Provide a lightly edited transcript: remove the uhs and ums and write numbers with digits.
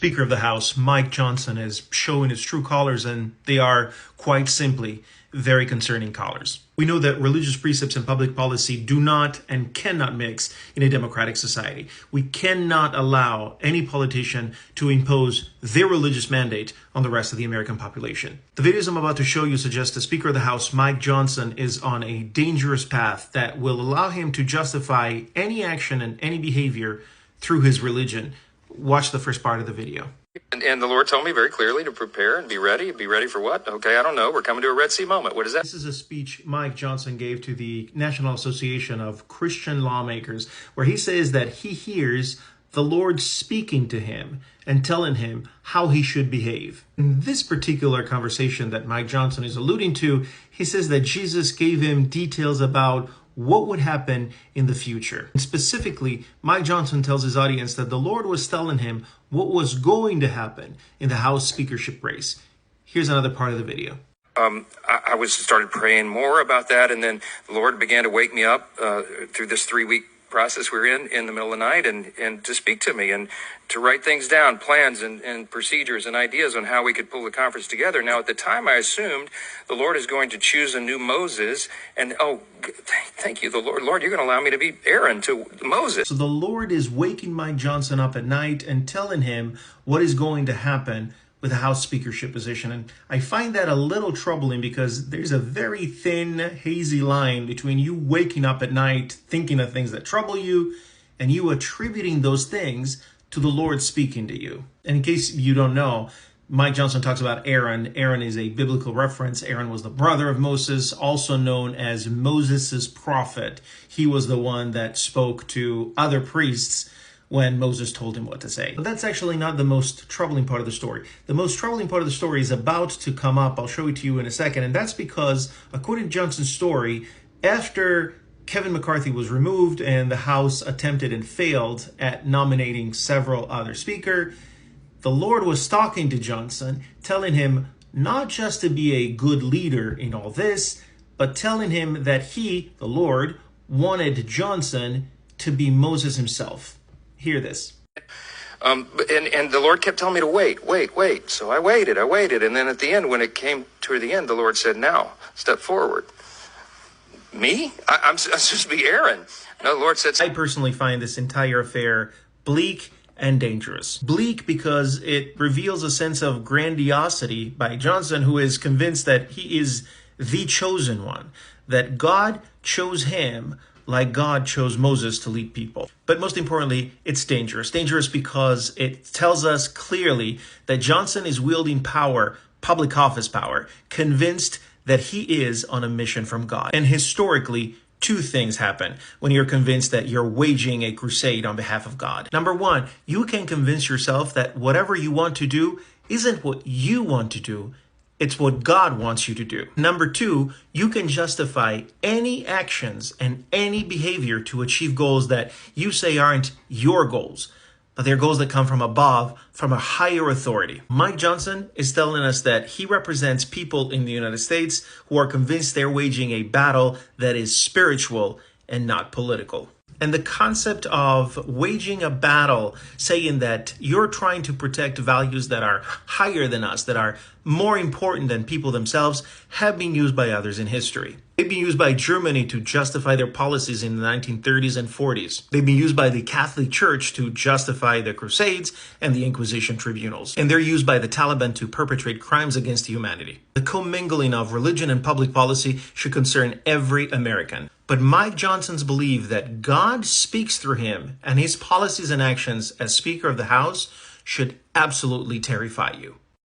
Speaker of the House, Mike Johnson, is showing his true colors, and they are, quite simply, very concerning colors. We know that religious precepts and public policy do not and cannot mix in a democratic society. We cannot allow any politician to impose their religious mandate on the rest of the American population. The videos I'm about to show you suggest the Speaker of the House, Mike Johnson, is on a dangerous path that will allow him to justify any action and any behavior through his religion. Watch the first part of the video. And the Lord told me very clearly to prepare and be ready. Be ready for what? Okay, I don't know. We're coming to a Red Sea moment. What is that? This is a speech Mike Johnson gave to the National Association of Christian Lawmakers, where he says that he hears the Lord speaking to him and telling him how he should behave. In this particular conversation that Mike Johnson is alluding to, he says that Jesus gave him details about what would happen in the future. And specifically, Mike Johnson tells his audience that the Lord was telling him what was going to happen in the House speakership race. Here's another part of the video. I started praying more about that, and then the Lord began to wake me up through this 3-week process we're in the middle of the night, and to speak to me and to write things down, plans and procedures and ideas on how we could pull the conference together. Now, at the time, I assumed the Lord is going to choose a new Moses, and thank you, the Lord, you're going to allow me to be Aaron to Moses. So the Lord is waking Mike Johnson up at night and telling him what is going to happen with the House speakership position. And I find that a little troubling because there's a very thin, hazy line between you waking up at night thinking of things that trouble you and you attributing those things to the Lord speaking to you. And in case you don't know, Mike Johnson talks about Aaron. Aaron is a biblical reference. Aaron was the brother of Moses, also known as Moses' prophet. He was the one that spoke to other priests when Moses told him what to say. But that's actually not the most troubling part of the story. The most troubling part of the story is about to come up. I'll show it to you in a second. And that's because, according to Johnson's story, after Kevin McCarthy was removed and the House attempted and failed at nominating several other speakers, the Lord was talking to Johnson, telling him not just to be a good leader in all this, but telling him that he, the Lord, wanted Johnson to be Moses himself. Hear this. And the Lord kept telling me to wait. So I waited. And then at the end, when it came to the end, the Lord said, now, step forward. Me? I'm supposed to be Aaron. No, the Lord said... I personally find this entire affair bleak and dangerous. Bleak because it reveals a sense of grandiosity by Johnson, who is convinced that he is the chosen one, that God chose him like God chose Moses to lead people. But most importantly, it's dangerous. Dangerous because it tells us clearly that Johnson is wielding power, public office power, convinced that he is on a mission from God. And historically, two things happen when you're convinced that you're waging a crusade on behalf of God. Number one, you can convince yourself that whatever you want to do isn't what you want to do, it's what God wants you to do. Number two, you can justify any actions and any behavior to achieve goals that you say aren't your goals, but they're goals that come from above, from a higher authority. Mike Johnson is telling us that he represents people in the United States who are convinced they're waging a battle that is spiritual and not political. And the concept of waging a battle, saying that you're trying to protect values that are higher than us, that are more important than people themselves, have been used by others in history. They've been used by Germany to justify their policies in the 1930s and 40s. They've been used by the Catholic Church to justify the Crusades and the Inquisition tribunals. And they're used by the Taliban to perpetrate crimes against humanity. The commingling of religion and public policy should concern every American. But Mike Johnson's belief that God speaks through him and his policies and actions as Speaker of the House should absolutely terrify you.